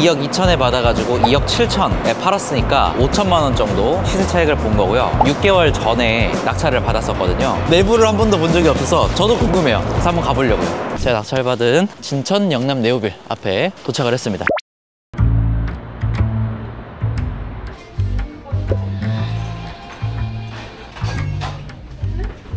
2억 2천에 받아가지고 2억 7천에 팔았으니까 5천만 원 정도 시세 차익을 본 거고요. 6개월 전에 낙찰을 받았었거든요. 내부를 한 번도 본 적이 없어서 저도 궁금해요. 그래서 한번 가보려고요. 제가 낙찰받은 진천 영남 네오빌 앞에 도착을 했습니다.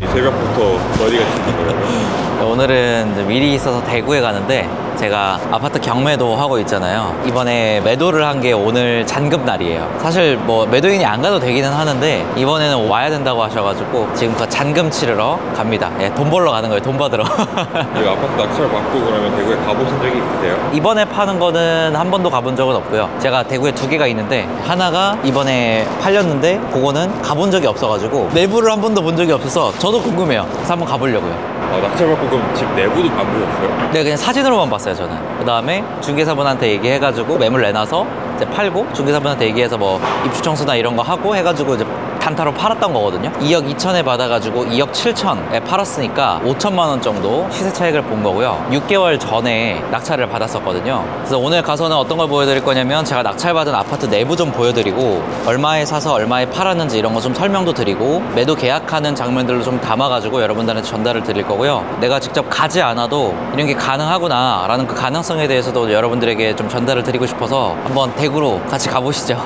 이 새벽부터 어디가 있는 거예요? 오늘은 이제 미리 있어서 대구에 가는데 제가 아파트 경매도 하고 있잖아요. 이번에 매도를 한 게 오늘 잔금 날이에요. 사실 뭐 매도인이 안 가도 되기는 하는데 이번에는 와야 된다고 하셔가지고 지금 그 잔금 치르러 갑니다. 예, 돈 벌러 가는 거예요. 돈 받으러. 이 아파트 낙찰 받고 그러면 대구에 가보신 적이 있으세요? 이번에 파는 거는 한 번도 가본 적은 없고요. 제가 대구에 2개가 있는데 하나가 이번에 팔렸는데 그거는 가본 적이 없어가지고 내부를 한 번도 본 적이 없어서 저도 궁금해요. 그래서 한번 가보려고요. 낙찰 받고 그럼 집 내부도 안 보셨어요? 네, 그냥 사진으로만 봤어요, 저는. 그 다음에 중개사분한테 얘기해가지고 매물 내놔서 이제 팔고, 중개사분한테 얘기해서 뭐 입주 청소나 이런 거 하고 해가지고 이제 단타로 팔았던 거거든요. 2억 2천에 받아가지고 2억 7천에 팔았으니까 5천만 원 정도 시세 차익을 본 거고요. 6개월 전에 낙찰을 받았었거든요. 그래서 오늘 가서는 어떤 걸 보여드릴 거냐면 제가 낙찰받은 아파트 내부 좀 보여드리고 얼마에 사서 얼마에 팔았는지 이런 거 좀 설명도 드리고 매도 계약하는 장면들로 좀 담아가지고 여러분들한테 전달을 드릴 거고요. 내가 직접 가지 않아도 이런 게 가능하구나 라는 그 가능성에 대해서도 여러분들에게 좀 전달을 드리고 싶어서 한번 대구로 같이 가보시죠.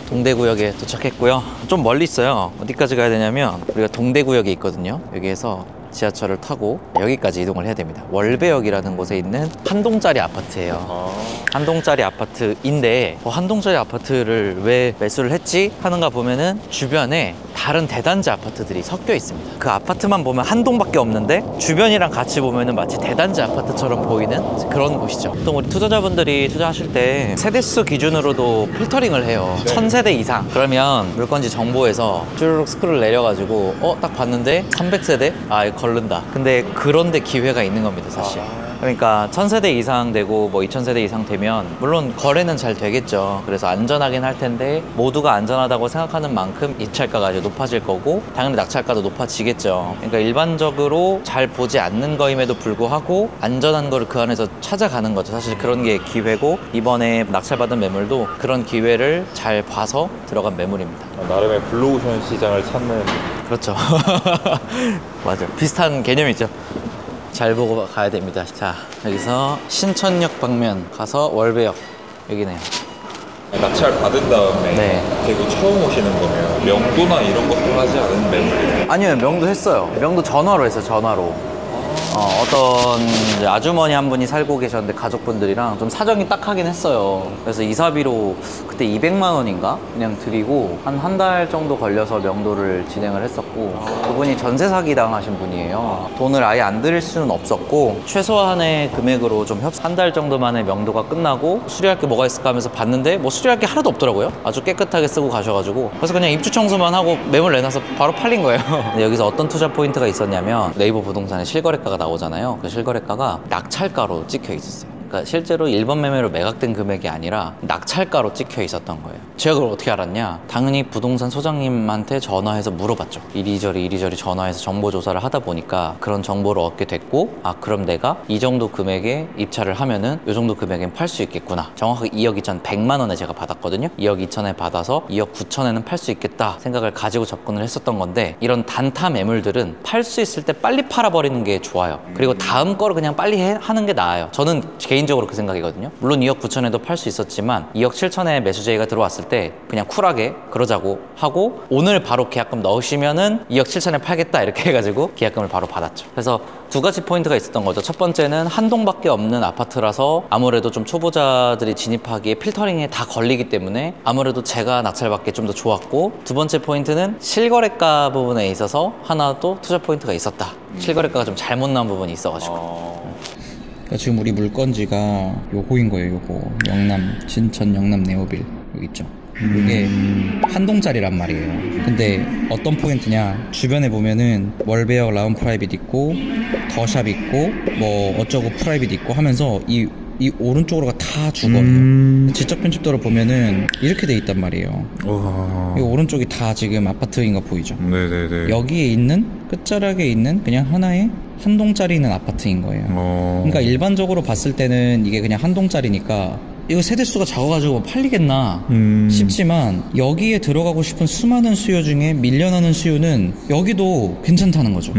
동대구역에 도착했고요. 좀 멀리 있어요. 어디까지 가야 되냐면 우리가 동대구역에 있거든요. 여기에서 지하철을 타고 여기까지 이동을 해야 됩니다. 월배역이라는 곳에 있는 한 동짜리 아파트예요. 한 동짜리 아파트인데 한 동짜리 아파트를 왜 매수를 했지 하는가 보면은 주변에 다른 대단지 아파트들이 섞여 있습니다. 그 아파트만 보면 한 동밖에 없는데 주변이랑 같이 보면은 마치 대단지 아파트처럼 보이는 그런 곳이죠. 보통 우리 투자자분들이 투자하실 때 세대수 기준으로도 필터링을 해요. 1000세대 이상 그러면 물건지 정보에서 쭈르륵 스크롤 내려가지고 딱 봤는데 300세대? 아 이거 걸른다. 근데 그런데 기회가 있는 겁니다, 사실. 그러니까 1000세대 이상 되고 뭐 2000세대 이상 되면 물론 거래는 잘 되겠죠. 그래서 안전하긴 할 텐데 모두가 안전하다고 생각하는 만큼 입찰가가 이제 높아질 거고 당연히 낙찰가도 높아지겠죠. 그러니까 일반적으로 잘 보지 않는 거임에도 불구하고 안전한 거를 그 안에서 찾아가는 거죠. 사실 그런 게 기회고 이번에 낙찰받은 매물도 그런 기회를 잘 봐서 들어간 매물입니다. 나름의 블루오션 시장을 찾는. 그렇죠. 맞아. 비슷한 개념이죠. 잘 보고 가야 됩니다. 자, 여기서 신천역 방면 가서 월배역 여기네요. 낙찰 받은 다음에 네. 대구 처음 오시는 거면 명도나 이런 것도 하지 않은 매물이에요? 아니요, 명도 했어요. 명도 전화로 했어요, 전화로. 어떤 이제 아주머니 한 분이 살고 계셨는데 가족분들이랑 좀 사정이 딱하긴 했어요. 그래서 이사비로 그때 200만 원인가 그냥 드리고 한 달 정도 걸려서 명도를 진행을 했었고 그분이 전세 사기 당하신 분이에요. 돈을 아예 안 드릴 수는 없었고 최소한의 금액으로 좀 한 달 정도 만에 명도가 끝나고 수리할 게 뭐가 있을까 하면서 봤는데 뭐 수리할 게 하나도 없더라고요. 아주 깨끗하게 쓰고 가셔가지고 그래서 그냥 입주 청소만 하고 매물 내놔서 바로 팔린 거예요. 근데 여기서 어떤 투자 포인트가 있었냐면 네이버 부동산에 실거래가가 나오잖아요. 그 실거래가가 낙찰가로 찍혀 있었어요. 그러니까 실제로 일반 매매로 매각된 금액이 아니라 낙찰가로 찍혀 있었던 거예요. 제가 그걸 어떻게 알았냐? 당연히 부동산 소장님한테 전화해서 물어봤죠. 이리저리 전화해서 정보 조사를 하다 보니까 그런 정보를 얻게 됐고 그럼 내가 이 정도 금액에 입찰을 하면은 이 정도 금액엔 팔 수 있겠구나. 정확하게 2억 2,100만 원에 제가 받았거든요. 2억 2천에 받아서 2억 9천에는 팔 수 있겠다 생각을 가지고 접근을 했었던 건데 이런 단타 매물들은 팔 수 있을 때 빨리 팔아버리는 게 좋아요. 그리고 다음 거를 그냥 빨리 하는 게 나아요. 저는 개인적으로 그 생각이거든요. 물론 2억 9천에도 팔 수 있었지만 2억 7천에 매수 제의가 들어왔을 때 그냥 쿨하게 그러자고 하고 오늘 바로 계약금 넣으시면은 2억 7천에 팔겠다 이렇게 해가지고 계약금을 바로 받았죠. 그래서 두 가지 포인트가 있었던 거죠. 첫 번째는 한 동밖에 없는 아파트라서 아무래도 좀 초보자들이 진입하기에 필터링에 다 걸리기 때문에 아무래도 제가 낙찰받기 좀 더 좋았고 두 번째 포인트는 실거래가 부분에 있어서 하나 또 투자 포인트가 있었다. 실거래가가 좀 잘못 나온 부분이 있어가지고 지금 우리 물건지가 요거인 거예요. 요거 영남 진천 영남 네오빌 여기 있죠. 이게 한 동짜리란 말이에요. 근데 어떤 포인트냐, 주변에 보면은 월배역 라운 프라이빗 있고 더샵 있고 뭐 어쩌고 프라이빗 있고 하면서 이 이 오른쪽으로가 다 주거예요. 지적 편집도로 보면은 이렇게 돼 있단 말이에요. 와. 이 오른쪽이 다 지금 아파트인 거 보이죠? 네네네. 여기에 있는 끝자락에 있는 그냥 하나의 한 동짜리 있는 아파트인 거예요. 그러니까 일반적으로 봤을 때는 이게 그냥 한 동짜리니까 이거 세대수가 작아가지고 팔리겠나 싶지만 여기에 들어가고 싶은 수많은 수요 중에 밀려나는 수요는 여기도 괜찮다는 거죠.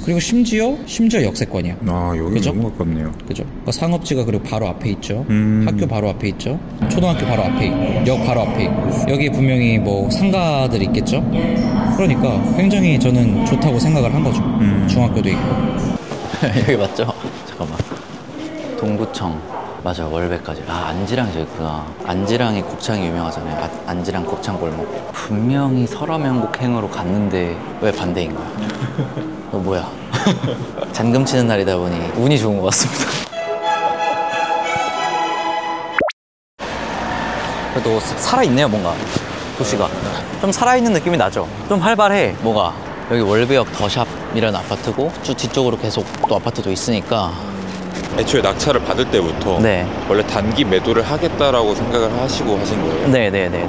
그리고 심지어 역세권이야. 아, 여기 그죠? 너무 가깝네요. 그죠? 그러니까 상업지가 그리고 바로 앞에 있죠. 학교 바로 앞에 있죠. 초등학교 바로 앞에 있고 역 바로 앞에 있고 여기에 분명히 뭐 상가들이 있겠죠. 그러니까 굉장히 저는 좋다고 생각을 한 거죠. 중학교도 있고. 여기 맞죠? 잠깐만. 동구청. 맞아, 월배까지. 아, 안지랑 저기 있구나. 안지랑이 곱창이 유명하잖아요. 안지랑 곱창 골목. 분명히 설화명곡행으로 갔는데 왜 반대인 거야? 너 뭐야? 잔금 치는 날이다 보니 운이 좋은 것 같습니다. 그래도 살아있네요, 뭔가. 도시가. 좀 살아있는 느낌이 나죠? 좀 활발해, 뭐가. 여기 월배역 더샵이라는 아파트고 쭉 뒤쪽으로 계속 또 아파트도 있으니까. 애초에 낙찰을 받을 때부터 네. 원래 단기 매도를 하겠다라고 생각을 하시고 하신 거예요? 네네네.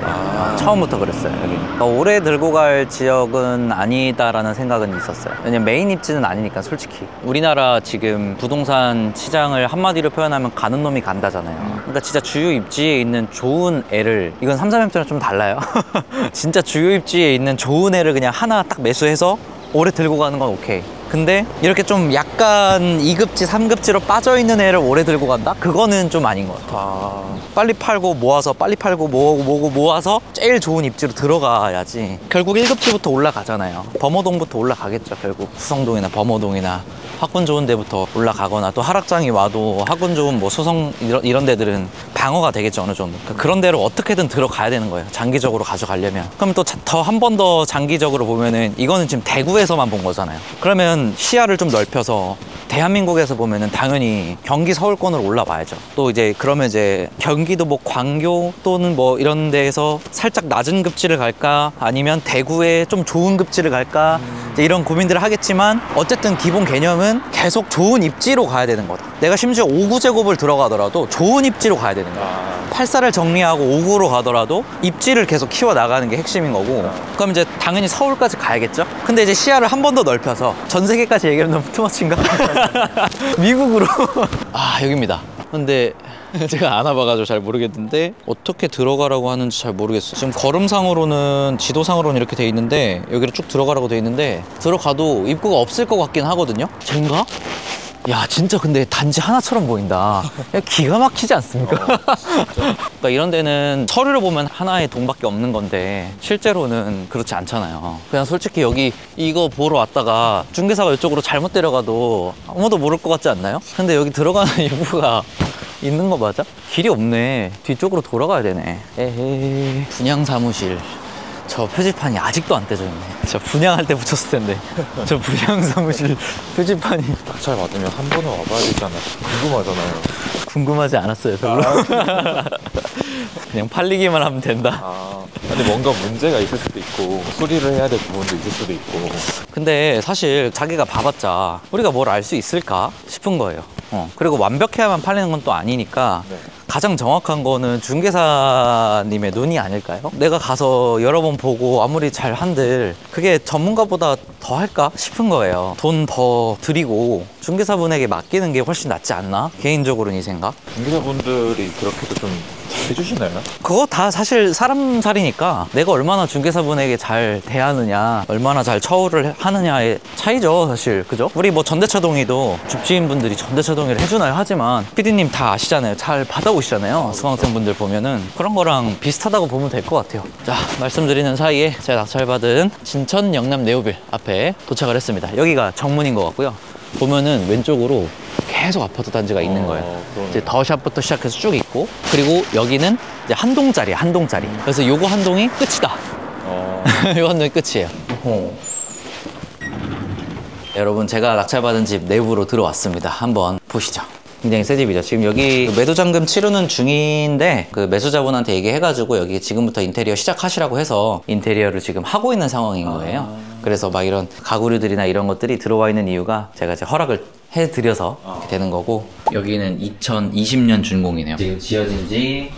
처음부터 그랬어요, 여기. 그러니까 오래 들고 갈 지역은 아니다라는 생각은 있었어요. 왜냐면 메인 입지는 아니니까, 솔직히. 우리나라 지금 부동산 시장을 한마디로 표현하면 가는 놈이 간다잖아요. 그러니까 진짜 주요 입지에 있는 좋은 애를, 이건 삼삼MT랑 좀 달라요. 진짜 주요 입지에 있는 좋은 애를 그냥 하나 딱 매수해서 오래 들고 가는 건 오케이. 근데 이렇게 좀 약간 2급지, 3급지로 빠져있는 애를 오래 들고 간다? 그거는 좀 아닌 것 같아. 빨리 팔고 모아서, 빨리 팔고 모아서 제일 좋은 입지로 들어가야지. 결국 1급지부터 올라가잖아요. 범어동부터 올라가겠죠, 결국. 수성동이나 범어동이나 학군 좋은 데부터 올라가거나, 또 하락장이 와도 학군 좋은 뭐 수성 이런 데들은 방어가 되겠죠, 어느 정도. 그러니까 그런 데로 어떻게든 들어가야 되는 거예요, 장기적으로 가져가려면. 그럼 또 더 한 번 더 장기적으로 보면은, 이거는 지금 대구에서만 본 거잖아요. 그러면 시야를 좀 넓혀서 대한민국에서 보면은 당연히 경기 서울권으로 올라와야죠. 또 이제 그러면 이제 경기도 뭐 광교 또는 뭐 이런 데에서 살짝 낮은 급지를 갈까, 아니면 대구에 좀 좋은 급지를 갈까, 이제 이런 고민들을 하겠지만, 어쨌든 기본 개념은 계속 좋은 입지로 가야 되는 거다. 내가 심지어 5구제곱을 들어가더라도 좋은 입지로 가야 되는 거야. 8사를 정리하고 5구로 가더라도 입지를 계속 키워나가는 게 핵심인 거고. 그럼 이제 당연히 서울까지 가야겠죠. 근데 이제 시야를 한 번 더 넓혀서 전 세계까지 얘기하면 너무 투머치인가? 미국으로. 아, 여기입니다. 근데 제가 안 와봐가지고 잘 모르겠는데 어떻게 들어가라고 하는지 잘 모르겠어요. 지금 걸음상으로는, 지도상으로는 이렇게 돼 있는데, 여기로 쭉 들어가라고 돼 있는데, 들어가도 입구가 없을 것 같긴 하거든요. 쟤인가? 야, 진짜 근데 단지 하나처럼 보인다. 야, 기가 막히지 않습니까? 그러니까 이런 데는 서류로 보면 하나의 동밖에 없는 건데 실제로는 그렇지 않잖아요. 그냥 솔직히 여기 이거 보러 왔다가 중개사가 이쪽으로 잘못 데려가도 아무도 모를 것 같지 않나요? 근데 여기 들어가는 입구가 있는 거 맞아? 길이 없네. 뒤쪽으로 돌아가야 되네. 에헤이. 분양사무실. 저 표지판이 아직도 안 떼져 있네. 저 분양할 때 붙였을 텐데. 저 분양사무실 표지판이. 낙찰 받으면 한 번은 와봐야 되잖아요. 궁금하잖아요. 궁금하지 않았어요, 별로. 그냥 팔리기만 하면 된다. 근데 뭔가 문제가 있을 수도 있고 수리를 해야 될 부분도 있을 수도 있고. 근데 사실 자기가 봐봤자 우리가 뭘 알 수 있을까 싶은 거예요. 그리고 완벽해야만 팔리는 건 또 아니니까. 네. 가장 정확한 거는 중개사님의 눈이 아닐까요? 내가 가서 여러 번 보고 아무리 잘 한들 그게 전문가보다 더 할까 싶은 거예요. 돈 더 드리고 중개사분에게 맡기는 게 훨씬 낫지 않나? 개인적으로는 이 생각. 중개사분들이 그렇게도 좀 해주시나요? 그거 다 사실 사람 살이니까 내가 얼마나 중개사분에게 잘 대하느냐, 얼마나 잘 처우를 하느냐의 차이죠, 사실. 그죠? 우리 뭐 전대차동의도 집주인분들이 전대차동의를 해주나요? 하지만 PD님 다 아시잖아요. 잘 받아오시잖아요. 수강생분들 보면은. 그런 거랑 비슷하다고 보면 될 것 같아요. 자, 말씀드리는 사이에 제가 낙찰받은 진천 영남 네오빌 앞에 도착을 했습니다. 여기가 정문인 것 같고요. 보면은 왼쪽으로 계속 아파트 단지가 있는 거예요. 이제 더샵부터 시작해서 쭉 있고, 그리고 여기는 이제 한 동짜리야, 한 동짜리. 그래서 요거 한 동이 끝이다. 요 한 동이 끝이에요. 여러분, 제가 낙찰받은 집 내부로 들어왔습니다. 한번 보시죠. 굉장히 새 집이죠. 지금 여기 매도잔금 치르는 중인데 그 매수자분한테 얘기해가지고 여기 지금부터 인테리어 시작하시라고 해서 인테리어를 지금 하고 있는 상황인 거예요. 그래서 막 이런 가구류들이나 이런 것들이 들어와 있는 이유가 제가 이제 허락을 해드려서 이렇게 되는 거고, 여기는 2020년 준공이네요. 지금 지어진 지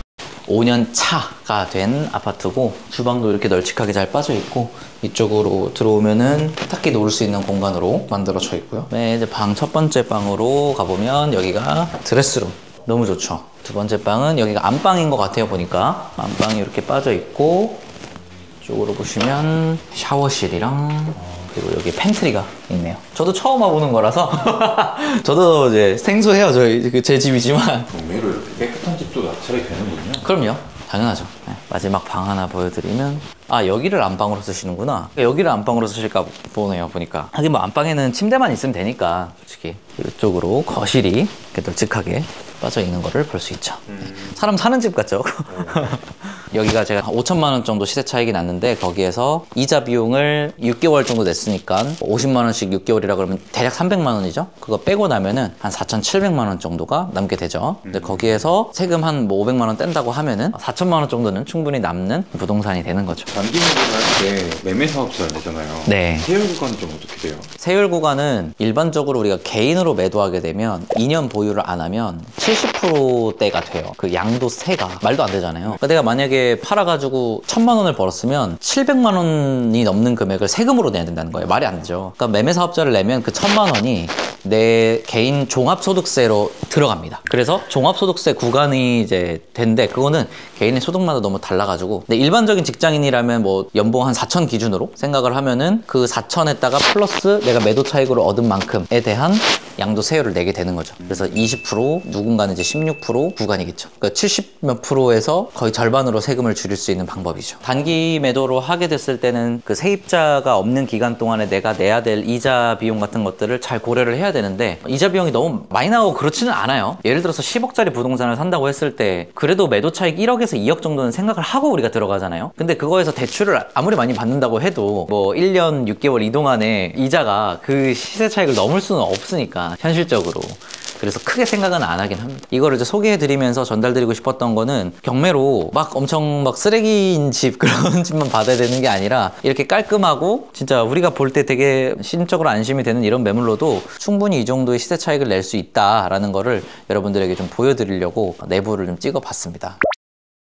5년 차가 된 아파트고, 주방도 이렇게 널찍하게 잘 빠져 있고, 이쪽으로 들어오면은 세탁기 놓을 수 있는 공간으로 만들어져 있고요. 네, 이제 첫 번째 방으로 가보면 여기가 드레스룸. 너무 좋죠. 두 번째 방은 여기가 안방인 것 같아요, 보니까. 안방이 이렇게 빠져 있고, 이쪽으로 보시면 샤워실이랑, 그리고 여기 팬트리가 있네요. 저도 처음 와보는 거라서 저도 이제 생소해요. 제 집이지만. 의외로 이렇게 깨끗한 집도 낙찰이 되는군요. 그럼요. 당연하죠. 네. 마지막 방 하나 보여드리면, 아, 여기를 안방으로 쓰시는구나. 여기를 안방으로 쓰실까 보네요, 보니까. 하긴 뭐 안방에는 침대만 있으면 되니까, 솔직히. 이쪽으로 거실이 이렇게 널찍하게 빠져 있는 거를 볼 수 있죠. 사람 사는 집 같죠? 여기가 제가 5천만 원 정도 시세 차익이 났는데, 거기에서 이자 비용을 6개월 정도 냈으니까 50만 원씩 6개월이라 그러면 대략 300만 원이죠. 그거 빼고 나면은 한 4,700만 원 정도가 남게 되죠. 근데 거기에서 세금 한 뭐 500만 원 뗀다고 하면은 4천만 원 정도는 충분히 남는 부동산이 되는 거죠. 단기 매매를 할 때 매매 사업자를 내잖아요. 네. 세율 구간이 좀 어떻게 돼요? 세율 구간은 일반적으로 우리가 개인으로 매도하게 되면 2년 보유를 안 하면 70%대가 돼요. 그 양도세가 말도 안 되잖아요. 그러니까 내가 만약에 팔아가지고 1,000만 원을 벌었으면 700만 원이 넘는 금액을 세금으로 내야 된다는 거예요. 말이 안 되죠. 그러니까 매매 사업자를 내면 그 1,000만 원이 내 개인 종합소득세로 들어갑니다. 그래서 종합소득세 구간이 이제 된데, 그거는 개인의 소득마다 너무 달라가지고, 근데 일반적인 직장인이라면 뭐 연봉 한 4천 기준으로 생각을 하면은 그 4천에다가 플러스 내가 매도 차익으로 얻은 만큼에 대한 양도세율을 내게 되는 거죠. 그래서 20%, 누군가는 이제 16% 구간이겠죠. 그러니까 70 몇 프로에서 거의 절반으로 세금을 줄일 수 있는 방법이죠. 단기 매도로 하게 됐을 때는 그 세입자가 없는 기간 동안에 내가 내야 될 이자 비용 같은 것들을 잘 고려를 해야 되는데, 이자 비용이 너무 많이 나오고 그렇지는 않아요. 예를 들어서 10억짜리 부동산을 산다고 했을 때 그래도 매도 차익 1억에서 2억 정도는 생각을 하고 우리가 들어가잖아요. 근데 그거에서 대출을 아무리 많이 받는다고 해도 뭐 1년 6개월 이동안에 이자가 그 시세 차익을 넘을 수는 없으니까, 현실적으로. 그래서 크게 생각은 안 하긴 합니다. 이거를 이제 소개해드리면서 전달드리고 싶었던 거는, 경매로 막 엄청 막 쓰레기인 집, 그런 집만 받아야 되는 게 아니라, 이렇게 깔끔하고 진짜 우리가 볼 때 되게 심적으로 안심이 되는 이런 매물로도 충분히 이 정도의 시세 차익을 낼 수 있다라는 거를 여러분들에게 좀 보여드리려고 내부를 좀 찍어봤습니다.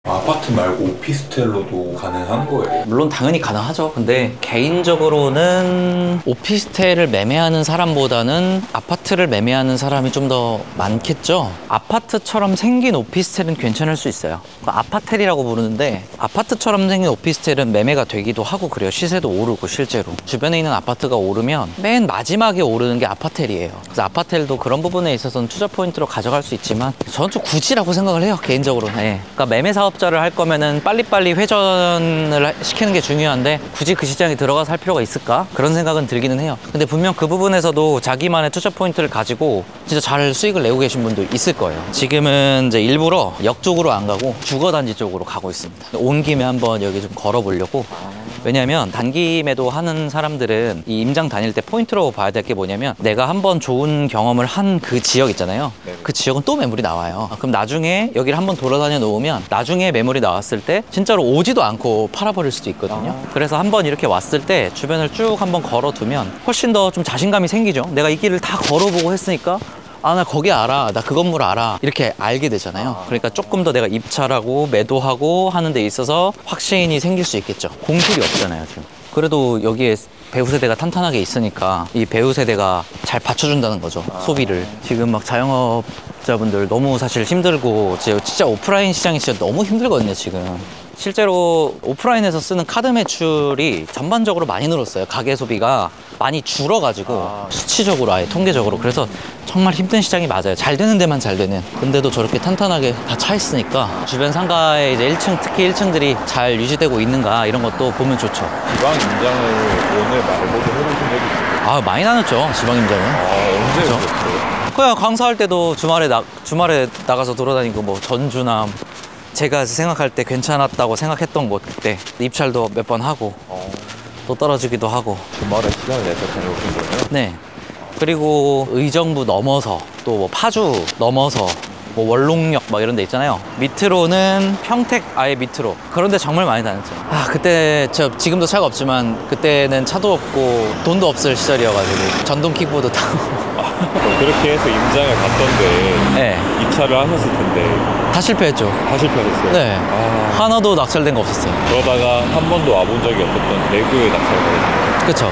아파트 말고 오피스텔로도 가능한 거예요? 물론 당연히 가능하죠. 근데 개인적으로는 오피스텔을 매매하는 사람보다는 아파트를 매매하는 사람이 좀 더 많겠죠. 아파트처럼 생긴 오피스텔은 괜찮을 수 있어요. 아파텔이라고 부르는데, 아파트처럼 생긴 오피스텔은 매매가 되기도 하고 그래요. 시세도 오르고. 실제로 주변에 있는 아파트가 오르면 맨 마지막에 오르는 게 아파텔이에요. 그래서 아파텔도 그런 부분에 있어서는 투자 포인트로 가져갈 수 있지만, 저는 좀 굳이라고 생각을 해요, 개인적으로. 네. 그러니까 매매 사업자를 할 거면은 빨리빨리 회전을 시키는 게 중요한데, 굳이 그 시장에 들어가서 할 필요가 있을까? 그런 생각은 들기는 해요. 근데 분명 그 부분에서도 자기만의 투자 포인트를 가지고 진짜 잘 수익을 내고 계신 분도 있을 거예요. 지금은 이제 일부러 역 쪽으로 안 가고 주거단지 쪽으로 가고 있습니다. 온 김에 한번 여기 좀 걸어보려고. 왜냐면 단기 매도 하는 사람들은 이 임장 다닐 때 포인트로 봐야 될 게 뭐냐면, 내가 한번 좋은 경험을 한 그 지역 있잖아요. 그 지역은 또 매물이 나와요. 그럼 나중에 여기를 한번 돌아다녀 놓으면 나중에 매물이 나왔을 때 진짜로 오지도 않고 팔아버릴 수도 있거든요. 그래서 한번 이렇게 왔을 때 주변을 쭉 한번 걸어두면 훨씬 더 좀 자신감이 생기죠. 내가 이 길을 다 걸어보고 했으니까, 아, 나 거기 알아, 나 그 건물 알아, 이렇게 알게 되잖아요. 그러니까 조금 더 내가 입찰하고 매도하고 하는 데 있어서 확신이 생길 수 있겠죠. 공실이 없잖아요, 지금. 그래도 여기에 배우 세대가 탄탄하게 있으니까 이 배우 세대가 잘 받쳐준다는 거죠, 소비를. 지금 막 자영업자분들 너무 사실 힘들고, 진짜 오프라인 시장이 진짜 너무 힘들거든요, 지금. 실제로 오프라인에서 쓰는 카드 매출이 전반적으로 많이 늘었어요. 가계 소비가 많이 줄어가지고, 수치적으로, 아예 통계적으로. 그래서 정말 힘든 시장이 맞아요. 잘 되는 데만 잘 되는. 근데도 저렇게 탄탄하게 다 차 있으니까 주변 상가에 이제 1층, 특히 1층들이 잘 유지되고 있는가, 이런 것도 보면 좋죠. 지방 임장을 오늘 말고도 해보신 적이 있어요? 아, 많이 나눴죠, 지방 임장은. 언제 그죠? 오셨어요? 그냥 강사할 때도 주말에 나가서 돌아다니고, 뭐 전주나, 제가 생각할 때 괜찮았다고 생각했던 곳, 그때 입찰도 몇 번 하고 또 떨어지기도 하고. 주말에 시간을 내서 다녀오신 거예요? 네. 그리고 의정부 넘어서 또 뭐 파주 넘어서 뭐 원롱역 막 이런 데 있잖아요. 밑으로는 평택 아예 밑으로. 그런데 정말 많이 다녔죠. 아, 그때 지금도 차가 없지만 그때는 차도 없고 돈도 없을 시절이어가지고 전동 킥보드 타고. 그렇게 해서 임장을 갔던데 네. 입찰을 하셨을 텐데 다 실패했죠. 다 실패하셨어요? 네. 아, 하나도 낙찰된 거 없었어요. 그러다가 한 번도 와본 적이 없었던 대구에 낙찰을 그쵸.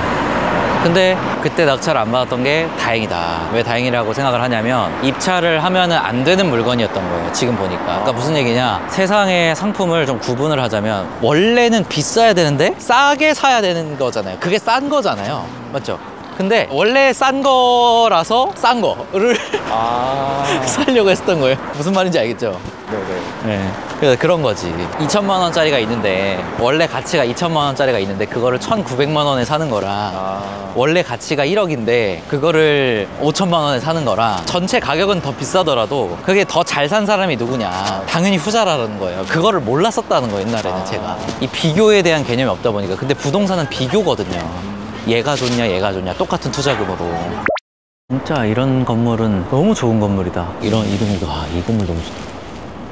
근데 그때 낙찰 안 받았던 게 다행이다. 왜 다행이라고 생각을 하냐면 입찰을 하면은 안 되는 물건이었던 거예요. 지금 보니까. 그러니까 무슨 얘기냐. 세상의 상품을 좀 구분을 하자면 원래는 비싸야 되는데 싸게 사야 되는 거잖아요. 그게 싼 거잖아요. 맞죠? 근데 원래 싼 거라서 싼 거를 살려고 했었던 거예요. 무슨 말인지 알겠죠? 네네. 네. 그래서 그런 거지. 2천만 원짜리가 있는데 원래 가치가 2천만 원짜리가 있는데 그거를 1,900만 원에 사는 거랑 원래 가치가 1억인데 그거를 5천만 원에 사는 거랑 전체 가격은 더 비싸더라도 그게 더 잘 산 사람이 누구냐. 당연히 후자라는 거예요. 그거를 몰랐었다는 거예요, 옛날에는 제가. 이 비교에 대한 개념이 없다 보니까. 근데 부동산은 비교거든요. 얘가 좋냐 얘가 좋냐 똑같은 투자금으로. 진짜 이런 건물은 너무 좋은 건물이다. 이 건물 너무 좋다.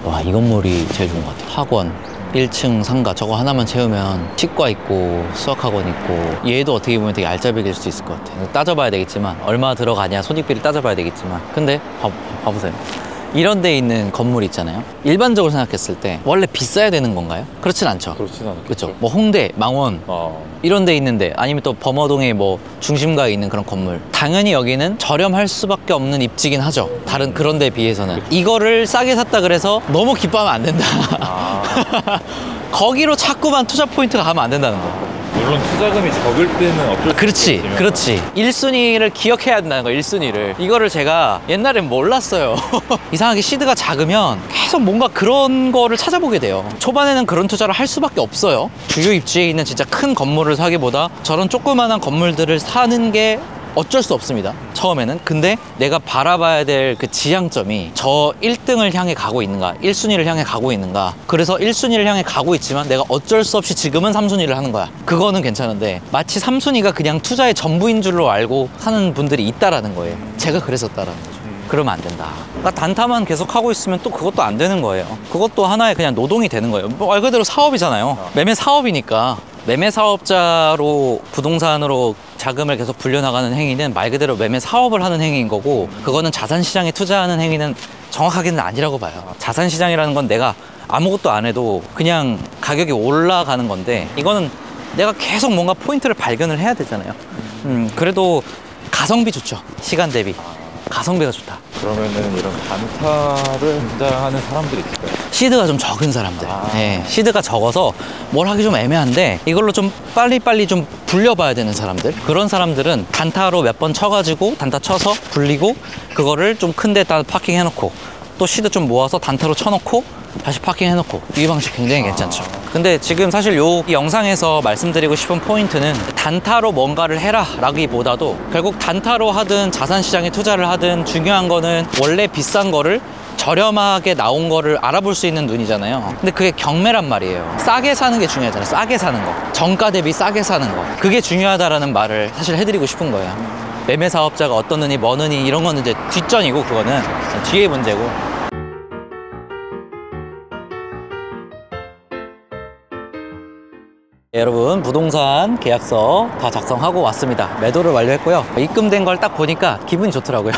와, 이 건물이 제일 좋은 것 같아. 학원 1층 상가 저거 하나만 채우면 치과 있고 수학학원 있고 얘도 어떻게 보면 되게 알짜배기일 수 있을 것 같아. 따져봐야 되겠지만 얼마 들어가냐 손익비를 따져봐야 되겠지만 근데 봐보세요. 이런 데 있는 건물 있잖아요. 일반적으로 생각했을 때 원래 비싸야 되는 건가요? 그렇진 않죠. 그렇진 않겠죠. 그렇죠. 뭐 홍대, 망원 이런 데 있는데 아니면 또 범어동의 뭐 중심가에 있는 그런 건물 당연히 여기는 저렴할 수밖에 없는 입지긴 하죠. 다른 그런 데에 비해서는. 이거를 싸게 샀다 그래서 너무 기뻐하면 안 된다. 거기로 자꾸만 투자 포인트가 가면 안 된다는 거. 물론 투자금이 적을 때는 어쩔 수 그렇지, 없지만. 그렇지. 1순위를 기억해야 된다는 거야, 1순위를. 이거를 제가 옛날엔 몰랐어요. 이상하게 시드가 작으면 계속 뭔가 그런 거를 찾아보게 돼요. 초반에는 그런 투자를 할 수밖에 없어요. 주요 입지에 있는 진짜 큰 건물을 사기보다 저런 조그만한 건물들을 사는 게 어쩔 수 없습니다. 처음에는. 근데 내가 바라봐야 될 그 지향점이 저 1등을 향해 가고 있는가 1순위를 향해 가고 있는가. 그래서 1순위를 향해 가고 있지만 내가 어쩔 수 없이 지금은 3순위를 하는 거야. 그거는 괜찮은데 마치 3순위가 그냥 투자의 전부인 줄로 알고 사는 분들이 있다라는 거예요. 제가 그랬었다라는 거죠. 그러면 안 된다. 그러니까 단타만 계속 하고 있으면 또 그것도 안 되는 거예요. 그것도 하나의 그냥 노동이 되는 거예요. 뭐 말 그대로 사업이잖아요. 매매 사업이니까. 매매 사업자로 부동산으로 자금을 계속 불려나가는 행위는 말 그대로 매매 사업을 하는 행위인 거고 그거는 자산시장에 투자하는 행위는 정확하게는 아니라고 봐요. 자산시장이라는 건 내가 아무것도 안 해도 그냥 가격이 올라가는 건데 이거는 내가 계속 뭔가 포인트를 발견을 해야 되잖아요. 그래도 가성비 좋죠. 시간 대비. 가성비가 좋다. 그러면은 이런 단타를 혼자하는 사람들이 있을까요? 시드가 좀 적은 사람들. 네, 시드가 적어서 뭘 하기 좀 애매한데 이걸로 좀 빨리빨리 좀 불려봐야 되는 사람들. 그런 사람들은 단타로 몇 번 쳐가지고 단타 쳐서 불리고 그거를 좀 큰 데다 파킹해놓고 또 시드 좀 모아서 단타로 쳐놓고 다시 파킹해놓고 이 방식 굉장히 괜찮죠. 근데 지금 사실 이 영상에서 말씀드리고 싶은 포인트는 단타로 뭔가를 해라 라기보다도 결국 단타로 하든 자산시장에 투자를 하든 중요한 거는 원래 비싼 거를 저렴하게 나온 거를 알아볼 수 있는 눈이잖아요. 근데 그게 경매란 말이에요. 싸게 사는 게 중요하잖아요. 싸게 사는 거. 정가 대비 싸게 사는 거. 그게 중요하다라는 말을 사실 해드리고 싶은 거예요. 매매 사업자가 어떤 눈이 뭐 눈이 이런 거는 이제 뒷전이고 그거는 뒤의 문제고. 여러분 부동산 계약서 다 작성하고 왔습니다. 매도를 완료했고요. 입금된 걸 딱 보니까 기분이 좋더라고요.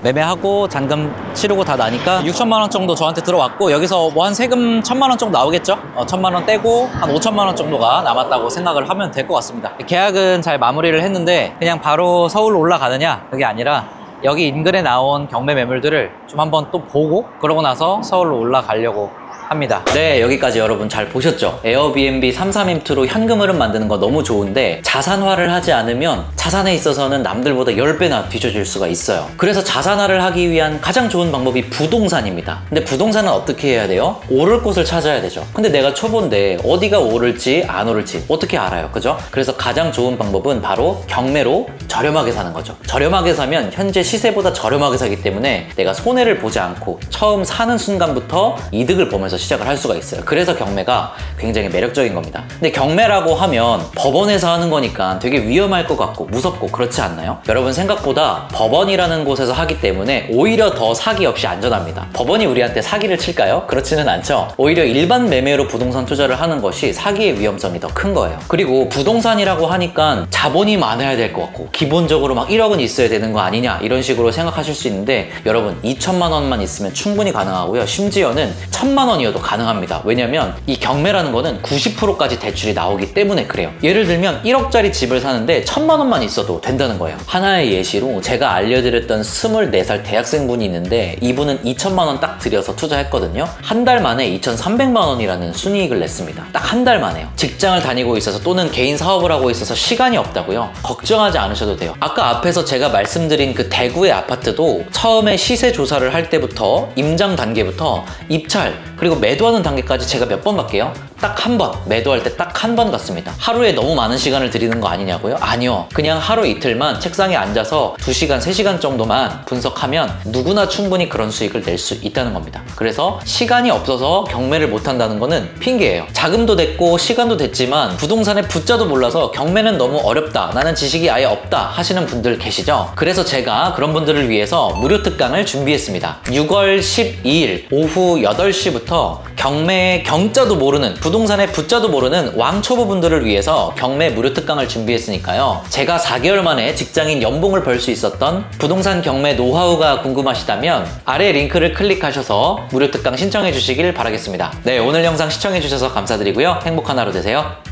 매매하고 잔금 치르고 다 나니까 6천만 원 정도 저한테 들어왔고 여기서 뭐 한 세금 1,000만 원 정도 나오겠죠? 1,000만 원 떼고 한 5천만 원 정도가 남았다고 생각을 하면 될 것 같습니다. 계약은 잘 마무리를 했는데 그냥 바로 서울로 올라가느냐 그게 아니라 여기 인근에 나온 경매 매물들을 좀 한번 또 보고 그러고 나서 서울로 올라가려고 합니다. 네, 여기까지 여러분 잘 보셨죠? 에어비앤비 33인트로 현금 흐름 만드는 거 너무 좋은데 자산화를 하지 않으면 자산에 있어서는 남들보다 10배나 뒤처질 수가 있어요. 그래서 자산화를 하기 위한 가장 좋은 방법이 부동산입니다. 근데 부동산은 어떻게 해야 돼요? 오를 곳을 찾아야 되죠. 근데 내가 초보인데 어디가 오를지 안 오를지 어떻게 알아요? 그죠? 그래서 가장 좋은 방법은 바로 경매로 저렴하게 사는 거죠. 저렴하게 사면 현재 시세보다 저렴하게 사기 때문에 내가 손해를 보지 않고 처음 사는 순간부터 이득을 보면서 시작을 할 수가 있어요. 그래서 경매가 굉장히 매력적인 겁니다. 근데 경매라고 하면 법원에서 하는 거니까 되게 위험할 것 같고 무섭고 그렇지 않나요? 여러분 생각보다 법원이라는 곳에서 하기 때문에 오히려 더 사기 없이 안전합니다. 법원이 우리한테 사기를 칠까요? 그렇지는 않죠. 오히려 일반 매매로 부동산 투자를 하는 것이 사기의 위험성이 더 큰 거예요. 그리고 부동산이라고 하니까 자본이 많아야 될 것 같고 기본적으로 막 1억은 있어야 되는 거 아니냐 이런 식으로 생각하실 수 있는데 여러분 2천만 원만 있으면 충분히 가능하고요. 심지어는 1,000만 원이어도 가능합니다. 왜냐면 이 경매라는 거는 90%까지 대출이 나오기 때문에 그래요. 예를 들면 1억짜리 집을 사는데 1,000만 원만 있어도 된다는 거예요. 하나의 예시로 제가 알려드렸던 24살 대학생분이 있는데 이분은 2천만 원 딱 들여서 투자했거든요. 한 달 만에 2,300만 원이라는 순이익을 냈습니다. 딱 한 달 만에요. 직장을 다니고 있어서 또는 개인 사업을 하고 있어서 시간이 없다고요? 걱정하지 않으셔도 돼요. 아까 앞에서 제가 말씀드린 그 대구의 아파트도 처음에 시세 조사를 할 때부터 임장 단계부터 입찰 그리고 매도하는 단계까지 제가 몇 번 갈게요? 딱 한 번. 매도할 때 딱 한 번 갔습니다. 하루에 너무 많은 시간을 들이는 거 아니냐고요? 아니요. 그냥 하루 이틀만 책상에 앉아서 2시간, 3시간 정도만 분석하면 누구나 충분히 그런 수익을 낼 수 있다는 겁니다. 그래서 시간이 없어서 경매를 못 한다는 거는 핑계예요. 자금도 됐고 시간도 됐지만 부동산의 부자도 몰라서 경매는 너무 어렵다. 나는 지식이 아예 없다 하시는 분들 계시죠? 그래서 제가 그런 분들을 위해서 무료 특강을 준비했습니다. 6월 12일 오후 8시부터 경매의 경자도 모르는 부동산의 부자도 모르는 왕초보분들을 위해서 경매 무료 특강을 준비했으니까요. 제가 4개월 만에 직장인 연봉을 벌 수 있었던 부동산 경매 노하우가 궁금하시다면 아래 링크를 클릭하셔서 무료 특강 신청해 주시길 바라겠습니다. 네, 오늘 영상 시청해 주셔서 감사드리고요. 행복한 하루 되세요.